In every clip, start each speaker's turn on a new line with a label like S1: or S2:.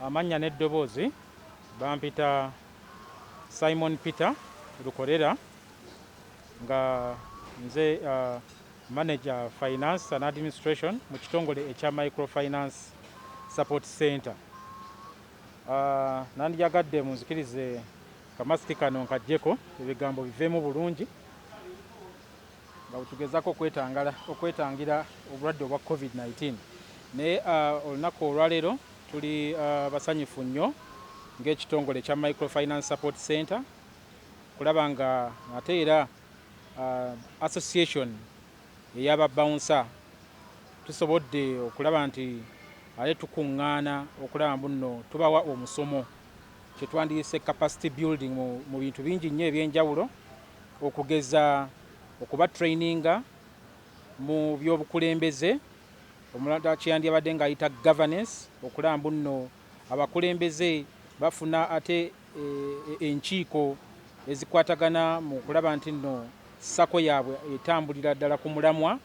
S1: Amanya n'eddoboozi bampita Simon Peter Lukolera nga nze manager finance and administration mu kitongole ekya microfinance support center. Nandyagadde munzikirize kamasiki kano nkajjeko ebigambo biveemu bulungi nga butugezako okwetangira obulwadde obwa COVID-19 naye olunaku olwaleero tuli basanyufu nnyo ng'ekitongole ekya microfinance support center kulaba nga ate era association ey'ababouncer tusobodde okulaba nti ate tukuŋŋaana okulaba mbuno tubawa omusomo kyetwandiyise capacity building mu bintu bingi nnyo ebyenjawulo okugeza okuba traininga mu byobukulembeze omulala kyeyandibadde ng'ayita governance okulaba mbuno abakulembeze bafuna ate enkiiko ezikwatagana mu kulaba nti nno sako yaabwe etambulira ddala ku mulamwa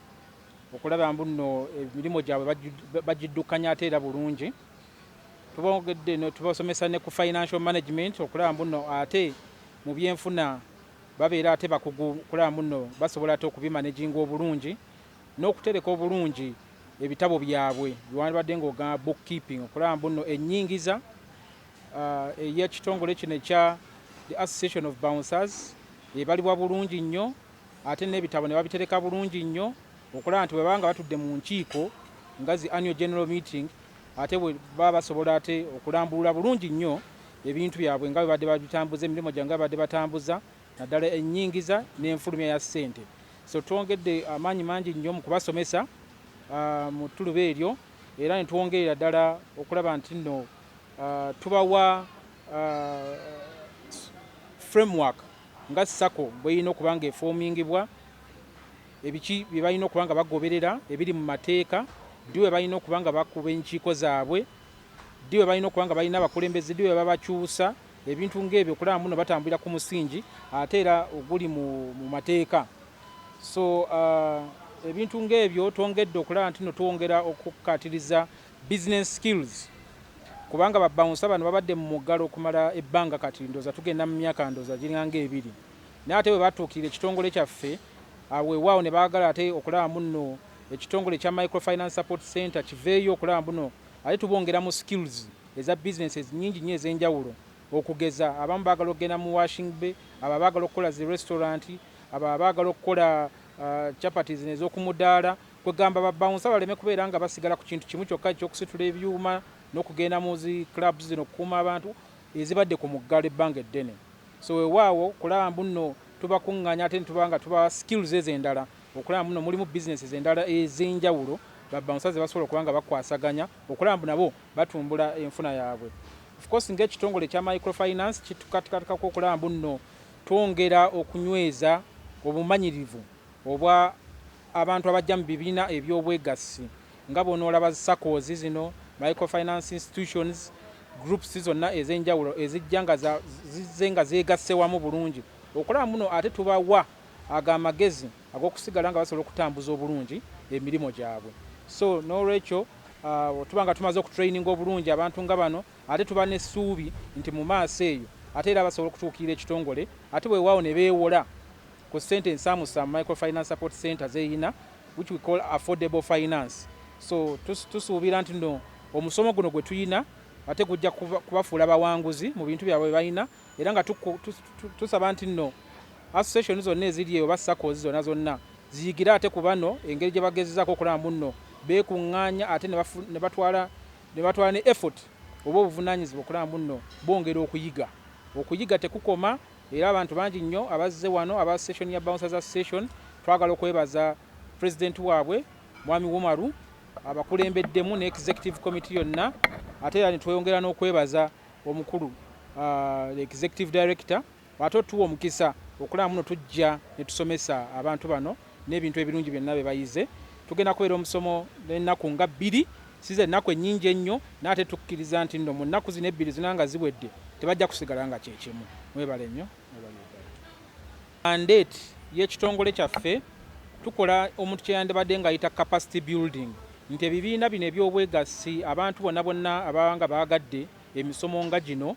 S1: okulaba mbuno emirimu gyabwe bagiddukanya ate era bulungi. Tubongedde tubasomesa ne ku financial management okulaba mbuno ate mu byenfuna babeera ate bakugu okulaba mbuno basobola ate okubimanaginga obulungi n'okutereka obulungi ebitabo byabwe biwandibadde ng'ogamba bookkeeping okulaba mbuno ennyingiza ey'ekitongole kino ekya the association of bouncers ebalibwa bulungi nnyo ate n'ebitabo ne babitereka bulungi nnyo okulaba nti bwebanga batudde mu nkiiko nga zi annual general meeting ate bwe baba basobola ate okulambulula bulungi nnyo ebintu byabwe nga bwe badde babitambuza emirimu gyabwe nga badde batambuza naddala ennyingiza n'enfulumya ya ssente. So twongedde amaanyi mangi nnyo mu kubasomesa mu ttuluba eryo era ne twongerera ddala okulaba nti nno tubawa framework nga sako bweyina okuba nga efoomingibwa ebiki bye balina okuba nga bagoberera ebiri mu mateeka ddi bwe balina okuba nga bakuba enkiiko zaabwe ddi bwe balina okuba nga balina abakulembeze ddi bwe babakyusa ebintu ng'ebyo okulaba muno batambulira ku musingi ate era oguli mu mateeka. So ebintu ng'ebyo twongedde okulaba nti no twongera okukkaatiriza business skills kubanga babawunsa bano babadde mu muggalo okumala ebbanga kati ndooza tugenda mu myaka ndooza giringa ebiri naye ate bwe batuukirira ekitongole kyaffe weewaawo ne baagala ate okulaba muno ekitongole ekya microfinance support center kiveeyo okulaba muno ate tubongera mu skills eza businesses nnyingi nnyo ez'enjawulo okugeza abamu baagala okugenda mu washing bay aba baagala okukola zi restaurant aba baagala okukola chapatis ez'okumudaala kwegamba babawunsa baleme kubeera nga basigala ku kintu kimu kyokka ekyokusitula ebyuma n'okugenda mu zi clubs zino okukuuma abantu ezibadde ku muggalo ebbanga eddene. So weewaawo kulaba mbuno tubakuŋŋaanya ate netubanga tuba skills ez'endala okulaba muno mulimu businesses endala ez'enjawulo babawunsa ze basobola okuba nga bakwasaganya okulaba mbu nabo batumbula enfuna yaabwe. Of course ng'ekitongole ekya microfinance kitukatikako okulaba mbuno twongera okunyweza obumanyirivu obwa abantu abajja mu bibiina eby'obwegassi nga bonoolaba SACCOs zino microfinance institutions groups zonna ez'enjawulo ezijja nga zizze nga zeegasse wamu bulungi okulaba muno ate tubawa ag'amagezi ag'okusigala nga basobola okutambuza obulungi emirimu gyabwe. So n'olwekyo tuba nga tumaze okutraininga obulungi abantu nga bano ate tuba n'essuubi nti mu maaso eyo ate era basobola okutuukirira ekitongole ate bwewaawo ne beewola ku ssente ensaamusa microfinance support center zeyina which we call affordable finance. So tusuubira nti no omusomo guno gwe tuyina ate gujja kubafuula bawanguzi mu bintu byabwe balina era nga tusaba nti nno association zonna eziri eyo ba SACCOs zonna ziyigira ate ku bano engeri gye bagezezaako okulaba muno beekuŋŋaanya ate ne batwala ne effort oba obuvunaanyizibwa okulaba muno bongera okuyiga tekukoma era abantu bangi nnyo abazze wano aba association ya Bouncers Association twagala okwebaza president waabwe Mwami Wumaru abakulembeddemu ne executive committee yonna ate era ne tweyongera n'okwebaza omukulu executive director ate tuwa omukisa okulaba muno tujja ne tusomesa abantu bano n'ebintu ebirungi byonna bye bayize. Tugenda kubeera omusomo n'ennaku nga 2 size ennaku ennyingi ennyo n'ate tukkiriza nti nno mu nnaku zino 2 zina nga ziwedde tebajja kusigala nga kyekimu. Mwebale nnyo. Mandate y'ekitongole kyaffe tukola omuntu kyeyandibadde ng'ayita capacity building nti ebibiina bino eby'obwegassi abantu bonna ababanga baagadde emisomo nga gino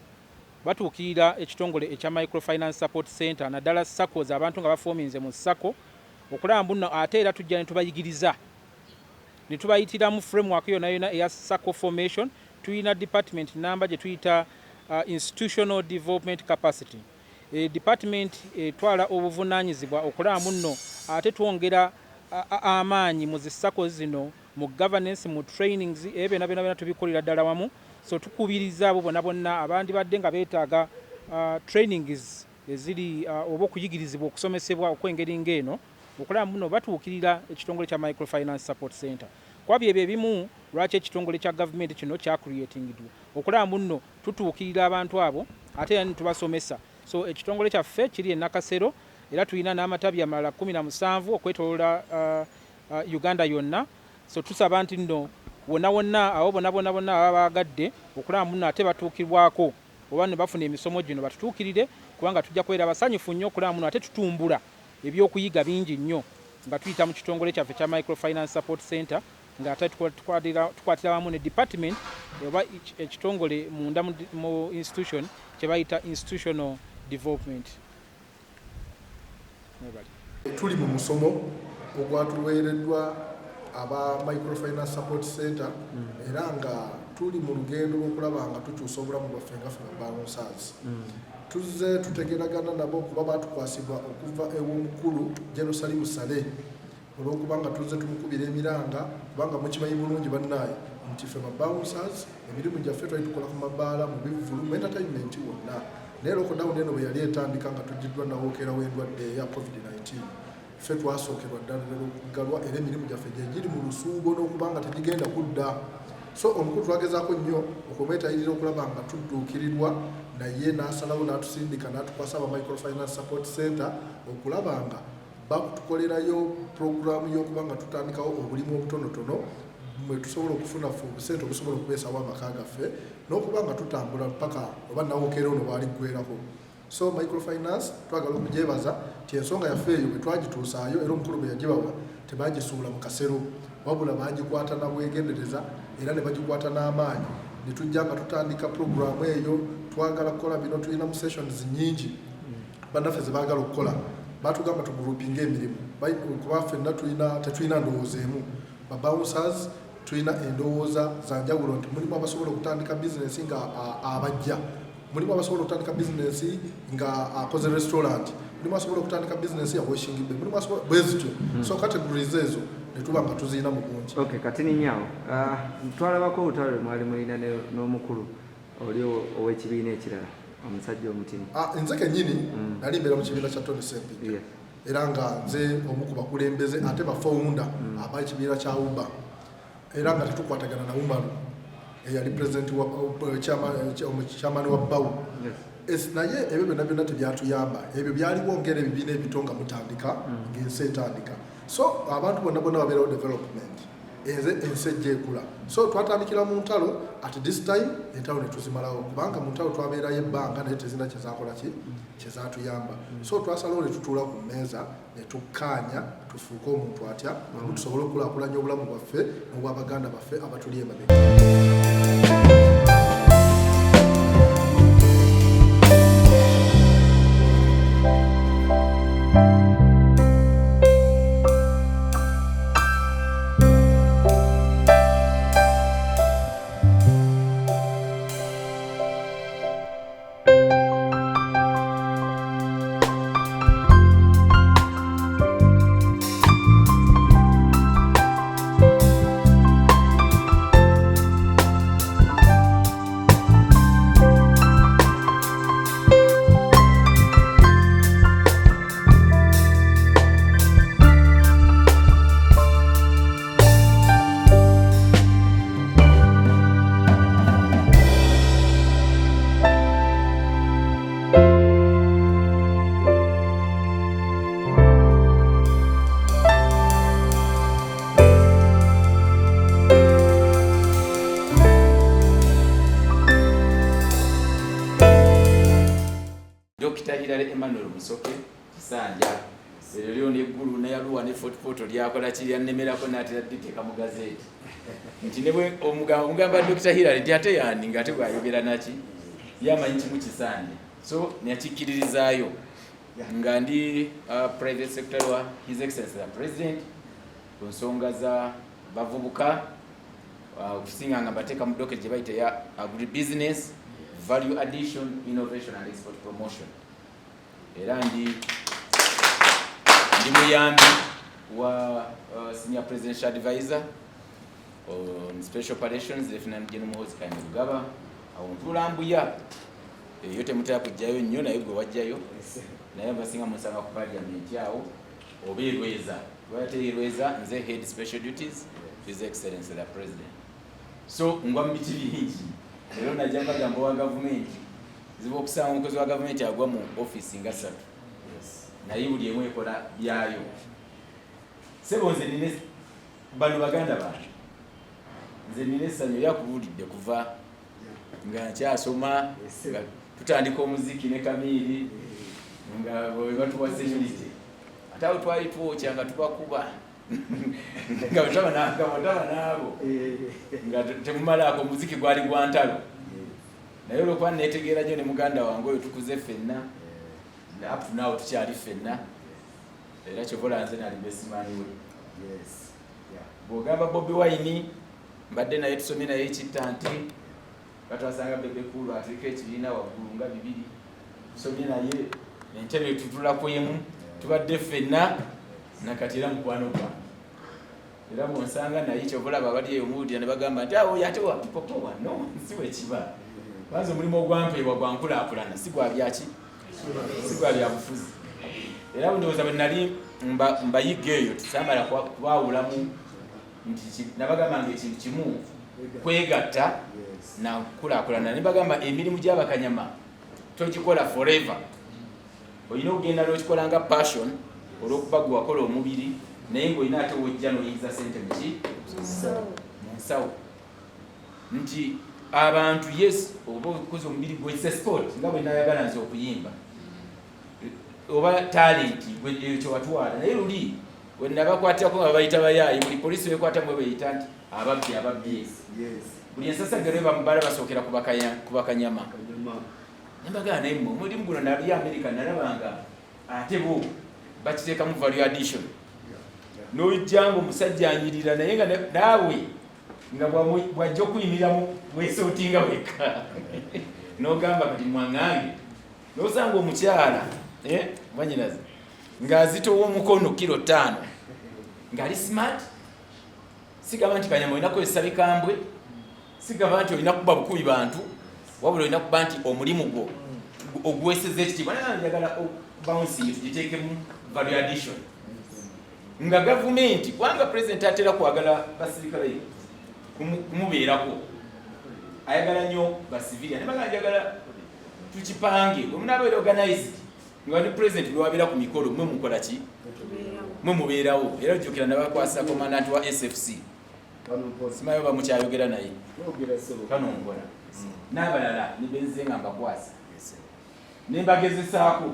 S1: batuukirira ekitongole ekya Microfinance Support Center naddala SACCOs abantu nga bafoominze mu SACCO okulaba mbu nno ate era tujja ne tubayigiriza ne tubayitira mu framework yonna eya SACCO formation. Tuyina department namba gye tuyita institutional development capacity. Department etwala obuvunaanyizibwa okulaba muno ate twongera amaanyi mu zi SACCOs zino mu governance mu trainings byonna byonna tubikolera ddala wamu. So tukubiriza abo bonna abandi badde nga beetaaga trainings eziri oba okuyigirizibwa okusomesebwa okwengeri ng'eno okulaba muno batuukirira ekitongole kya Microfinance Support Center. Kwabyo ebyo ebimu lwaki ekitongole kya gavumenti kino kya creatingidwa okulaba muno tutuukirira abantu abo ate era tubasomesa. So ekitongole kyaffe kiri e Nakasero era tulina n'amatabi amalala 17 okwetoloola Uganda yonna. So tusaba nti nno wonna abo bonna baba baagadde okulaba muno ate batuukirwako oba ne bafuna emisomo gino batutuukirire kubanga tujja kubeera basanyufu nnyo okulaba muno ate tutumbula ebyokuyiga bingi nnyo nga tuyita mu kitongole kyaffe kya Microfinance Support Center nga ate tukwatira wamu ne department oba ekitongole munda mu institution kye bayita institutional development.
S2: Tuli mu musomo ogwatuweereddwa aba Microfinance Support Center era nga tuli mu lugendo lw'okulaba nga tukyusa obulamu bwaffe nga ffe bawunsazi. Tuzze tutegeragana nabo kuba batukwasibwa okuva ew'omukulu Jerusalem Sale olw'okuba nga tuzze tumukubira emiranga kubanga mukimanyi bulungi bannaaye nti ffe bawunsazi emirimu gyaffe twali tukola ku mabaala mu bivulu mu entertainment wonna. Naye lockdown eno bwe yali etandika nga tujjiddwa nawookera w'endwadde eya COVID-19 ffe twasookerwa ddala okugalwa era emirimu gyaffe gye giri mu lusuubo n'okuba nga tegigenda kudda. So omukulu twagezaako nnyo okumwetayirira okulaba nga tudduukirirwa naye n'asalawo n'atusindika n'atukwasa aba Microfinance Support Center okulaba nga batukolerayo puroguramu y'okuba nga tutandikawo obulimu obutonotono mwe tusobola okufuna obusente obusobola okubeesawo amaka gaffe n'okuba nga tutambula mpaka oba nawookera ono bwali ggwerako. So Microfinance twagala okugyebaza ti ensonga yaffe eyo bwe twagituusaayo era omukulu bwe yagibawa tebagisuula mu kasero wabula bagikwata na bwegendereza era ne bagikwata n'amaanyi ne tujja nga tutandika puroguramu eyo. Twagala kukola bino tulina mu sessions nnyingi bannaffe ze baagala okukola batugamba tugroupinga emirimu kuba ffenna tetulina ndowooza emu. Babouncers tulina endowooza za njawulo nti mulimu abasobola okutandika bizinesi nga abajja, mulimu abasobola okutandika bizinesi nga akoze restaurant, mulimu asobola okutandika bizinesi ya washing bay, mulimu asobola bwezityo. So categories ezo ne tuba nga tuziyina mu bungi.
S3: Okay, kati ninyaawo twalabako olutalo mwali mulina n'omukulu oli ow'ekibiina ekirala omusajja omutini.
S2: Nze kennyini nali mbeera mu kibiina kya Tony Sempijja era nga nze omu ku bakulembeze ate bafounder ab'ekibiina kya UBA era nga tetukwatagana na Umaru eyali president wa chairman wa BAU. Naye ebyo byonna byonna tebyatuyamba, ebyo byaliwo ngera ebibiina ebito nga mutandika ng'ensi etandika. So abantu bonna babeerawo development ensi ejja ekula. So twatandikira mu ntalo at this time entalo ne tuzimalawo kubanga mu ntalo twabeerayo ebbanga naye tezina kyezakola kyezatuyamba. So twasalawo ne tutuula ku mmeeza ne tukkaanya tufuuke omuntu atya tusobole okulaakulanya obulamu bwaffe n'obw'Abaganda baffe abatuli emabega.
S4: eryo neggulu neyaluwa ne fotofoto lyakola kiri yannemerako n'atera diteeka mu gazeti nti ne bwe omugamba Dr. Hillary nti ate yani ng'ate bw'ayogera naki yamanyi kimu kisaanye so neyakikkiririzaayo nga ndi private secretary wa His Excellency the President ku nsonga za bavubuka okusinga nga mbateeka mu docket gye bayita ya agribusiness value addition innovation and export promotion era ndi muyambi wa senior presidential advisor on special operations Lieutenant General Muhoozi Kayinza awo ntulambuya eyo temutera kujjayo nnyo naye gwe wajjayo naye basinga musanga ku parliament awo obeerweza lwateerweza nze head special duties His Excellency the President so ngwa mu biti bingi leero najja mbagamba wa gavumenti ziba okusanga omukozi wa gavumenti agwa mu office nga 3 naye buli emu ekola byayo sebo nze nine bano baganda bange nze nine Sanyu yakubuulidde kuva nga nkyasoma nga tutandika omuziki ne Kamiiri nga bwe batuwa security ate awo twali twokya nga tubakuba nga bwe naabo nga temumalaako omuziki gwali gwa ntalo naye olwokuba neetegeera nnyo ne muganda wange oyo tukuze ffenna up to now tukyali ffenna era kyobola nze nali besimani we bw'ogamba Bobi Wine mbadde naye tusomye naye ekittanti batwasanga bebekulu ateeka ekibiina waggulu nga 2 tusomye naye entebe tutulako emu tubadde ffenna nakati era mukwano gwange era bwonsanga naye kyobulaba abali eyo muwulira ne bagamba nti awo yate wapopowa no si wekiba kwanza omulimu ogwampeebwa gwankulaakulana si gwa byaki si gwa byabufuzi era ndowooza bwe nali mbayiga eyo tusamala kubaawulamu nti nabagamba nga ekintu kimu kwegatta nakulaakulana ne bagamba emirimu gy'abakanyama togikola forever olina okugenda n'okikola nga passion olw'okuba gwe wakola omubiri naye ng'olina ate wojja n'oyingiza ssente muki mu nsawo nti abantu yes oba okoze omubiri gweyise sport nga bwe nayagala nze okuyimba oba talenti ekyo watwala naye luli we nabakwatako nga bayita bayaayi buli polisi wekwata mwe beyita nti ababbi buli ensasagero bamubala basookera ku bakanyama nembagala naye mmwe omulimu guno nali America nalabanga ate bo bakiteekamu value addition n'ojjanga omusajja anyirira naye nga naawe nga bwajja okuyimiriramu bwesootinga wekka n'ogamba kati mwaŋŋange n'osanga omukyala mwanyinaze ng'azitowa omukono kilo 5 ng'ali smart sigaba nti kanyama olina kukozesa bikambwe sigaba nti olina kuba bukubi bantu wabula olina kuba nti omulimu gwo oguweeseza ekitiibwa naye njagala bounsi tugiteekemu value addition nga gavumenti kubanga pulezidenti atera kwagala basirikale kumubeerako ayagala nnyo basivilian nebaga njagala tukipange omunaabeera organized nga ni pulezidenti lwabeera ku mikolo mwe mukola ki mwe mubeerawo era ojjukira nabakwasa komandanti wa SFC simayo bamukyayogera naye kanongola n'abalala nibenze nga mbakwasa nembagezesaako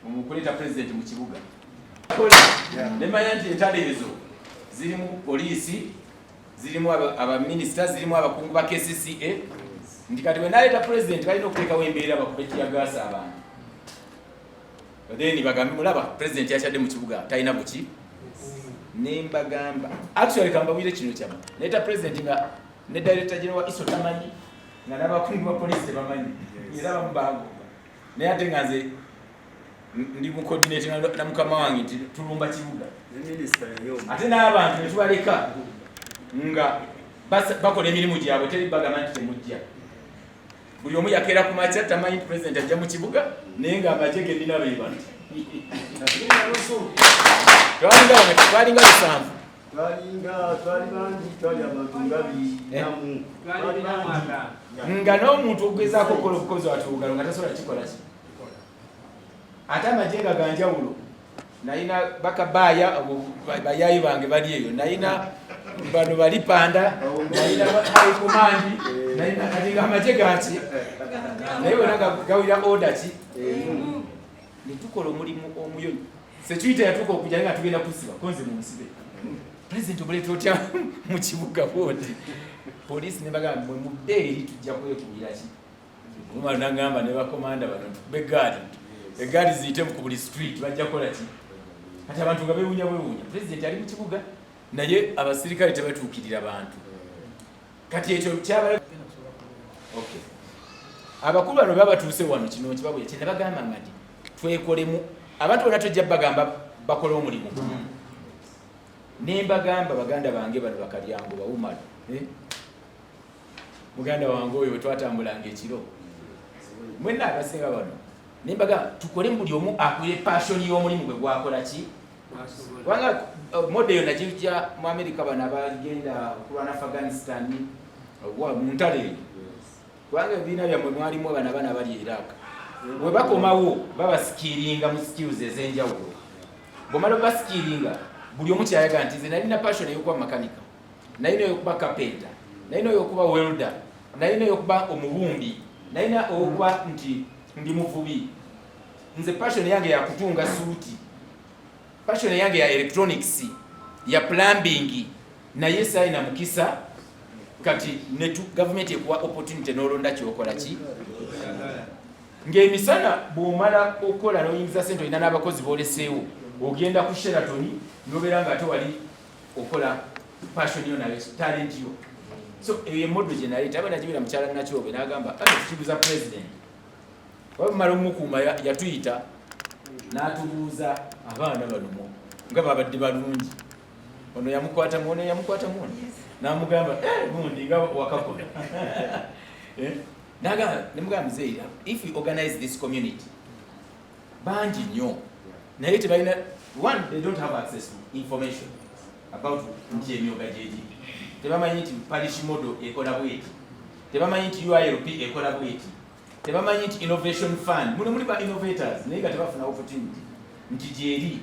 S4: mukuleeta pulezidenti mu kibuga nemanya nti entalo ezo zirimu poliisi zirimu abaminisita zirimu abakungu ba KCCA nti kati bwe naleeta pulezidenti balina okuteekawo embeera bakubetiyagaasa abantu then bagambe mulaba pulezidenti yakyadde mu kibuga talina buki nembagamba actually kambawire kino kyama naleeta pulezidenti nga ne director general wa ISO tamanyi nga n'abakungu ba poliisi tebamanyi era bamubango naye ate nga nze ndi mu coordinating na mukama wange nti tulumba kibuga ate n'abantu ne tubaleka nga bakola emirimu gyabwe teri bagamba nti temujja buli omu yakeera ku makya tamanyi pulezidenti ajja mu kibuga naye nga amagye ge ndina beeba nti twalinga 7 nga n'omuntu ogezaako okukola obukozi watugalo nga tasobola kikola ki ate amagye nga ganjawulo nalina bakabaaya bayayi bange bali eyo nalina bano balipanda nalina haikomandi nalina amagye gaki naye wena gawira order ki ne tukola omulimu omuyonyi security yatuuka okujja nga tugenda kusiba konze mu nsibe president omuleeta otya mu kibuga bwoti poliisi ne bagamba mwe mudde eri tujja kwekubira ki omumala nagamba ne bakomanda bano egaadi ziyite ku buli street bajja kukola ki kati abantu nga bewunya president ali mu kibuga naye abasirikale tebatuukirira bantu kati ekyo kyaba abakulu bano babatuuse wano kino kibabwe kye bagamba ngati twekolemu abantu bonna tojja bagamba bakola omulimu nembagamba baganda bange bano bakalyango bawumala muganda wange oyo wetwatambulanga ekiro mwenna abasinga bano nembagamba tukole buli omu akwire passion y'omulimu gwe gwakola ki kubanga model nakijja mu America bano abagenda okulwana Afghanistan mu ntalo eyo kubanga ebibiina byammwe mwalimu abana bali Iraq bwe bakomawo babaskiringa mu skills ez'enjawulo bwomala baskiringa buli omu kyayaga nti nze nalina passion ey'okuba makanika nalina ey'okuba kapenta nalina ey'okuba welder nalina ey'okuba omubumbi nalina okuba nti ndi muvubi nze passion yange yakutunga suuti passion yange ya electronics ya plumbing naye sayina mukisa kati netu government ekuwa opportunity n'olonda kyokola ki ng'emisana bw'omala okola n'oyingiza ssente olina n'abakozi booleseewo ogenda ku Sheraton n'obeera nga ate wali okola passion yo nayo talent yo so eyo emodo gye naleeta aba najibira mukyala nakyobe n'agamba tukibuza president wabamala omukuuma yatuyita n'atubuuza abaana banomo nga babadde balungi ono yamukwata muno n'amugamba gundi nga wakakola nemugamba muzeeyi if you organize this community bangi nnyo naye tebalina one they don't have access to information about nti emyoga gyegi tebamanyi nti parish model ekola bweti tebamanyi nti UILP ekola bweti tebamanyi nti innovation fund muli ba innovators naye nga tebafuna opportunity nti gyeri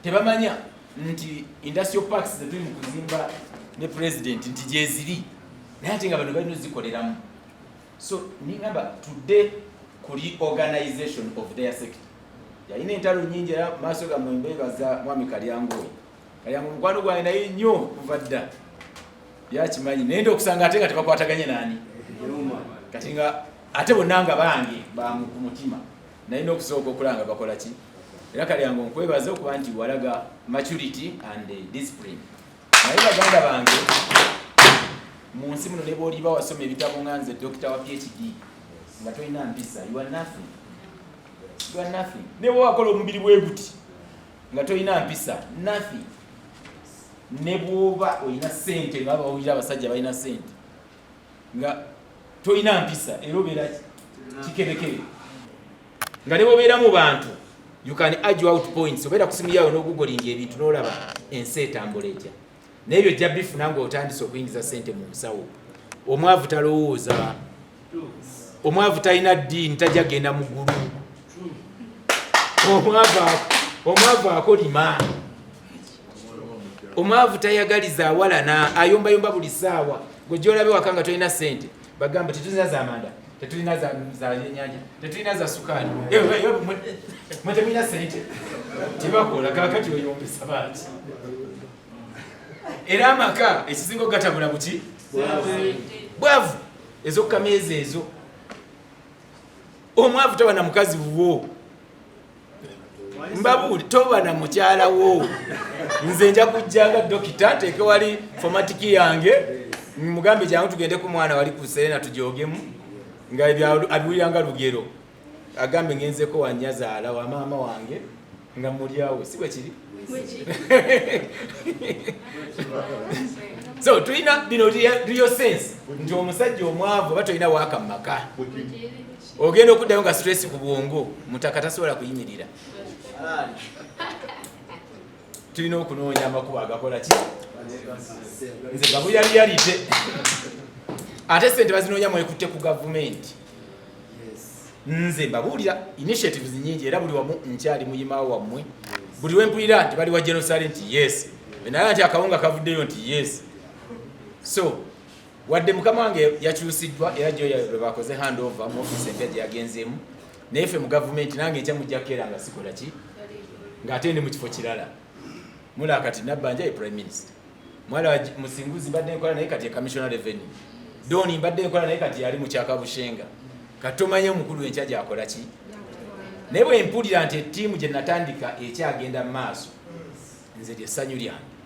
S4: tebamanya nti industrial parks zetuli mu kuzimba ne president nti gyeziri naye ate nga bano balina ozikoleramu so ningamba today kuli organization of their sector yalina entalo nyingi era maaso gammwe mbebaza mwami Kalyango mukwano gwange naye nnyo kuva dda yakimanyi naye ndi okusanga ate nga tebakwataganye nani kati nga ate bonna nga bange ku mutima naye n'okusooka okulanga bakola ki era Kalyango nkwebaza okuba nti walaga maturity and discipline naye baganda bange mu nsi muno ne bw'oliba wasoma ebitabo nga nze dokita wa PhD nga tolina mpisa you are nothing ne bw'owakola omubiri bwe guti nga tolina mpisa nothing ne bw'oba olina ssente nga bawulira abasajja balina ssente nga tolina mpisa era obeera kikerekere nga ne bw'obeera mu bantu you can argue out points obeera kusimu yawo n'ogugolinga ebintu n'olaba ensi etambula etya n'ebyo jja bifuna ng'otandise okuyingiza ssente mu nsawo omwavu talowooza omwavu talina ddiini tajja genda mu ggulu omwavu akolima omwavu tayagaliza awalana ayombayomba buli ssaawa gwe gy'olabe waka nga tolina ssente bagamba tetulina za manda tetulina za yenyanja tetulina za sukaali mwe temulina ssente tebakola kakati oyombesa baaki era amaka ekisinga okugatabula buki bwavu ez'okukameeza ezo omwavu toba na mukazi wuwo mbabuuli toba na mukyala wo nze nja kujjanga dokita nteeke wali fomatiki yange mugambe jangu tugende ku mwana wali ku Serena tujogemu nga abiwuliranga lugero agambe ngenzeko wanyazaala wa maama wange nga mulyawo si bwe kiri so tulina bino real sense nti omusajja omwavu oba tolina waaka mu maka ogenda okuddayo nga stress ku bwongo mutaka tasobola kuyimirira tulina okunoonya amakubo agakola ki nze nga buyaliyalite ate ssente bazinoonya mwekutte ku gavumenti nze mbabuulira initiatives nyingi era buli wamu nkyali muyimawo wammwe buli wempulira nti bali wa genocide nti yes naye nti akawunga kavuddeyo nti yes so wadde mukama wange yakyusiddwa era gyo bakoze handover mu office empya gye yagenzeemu naye ffe mu gavumenti nange enkya mujja kukeera nga sikola ki ng'ate ndi mu kifo kirala mulaba kati Nabbanja ye prime minister mwala wa Musinguzi mbadde nkola naye kati ye commissioner revenue Doni mbadde nkola naye kati yali mu Kyakabushenga kati omanye omukulu enkya gy'akola ki naye bwe mpulira nti ettiimu gye natandika ekyagenda mu maaso nze lye ssanyu lyange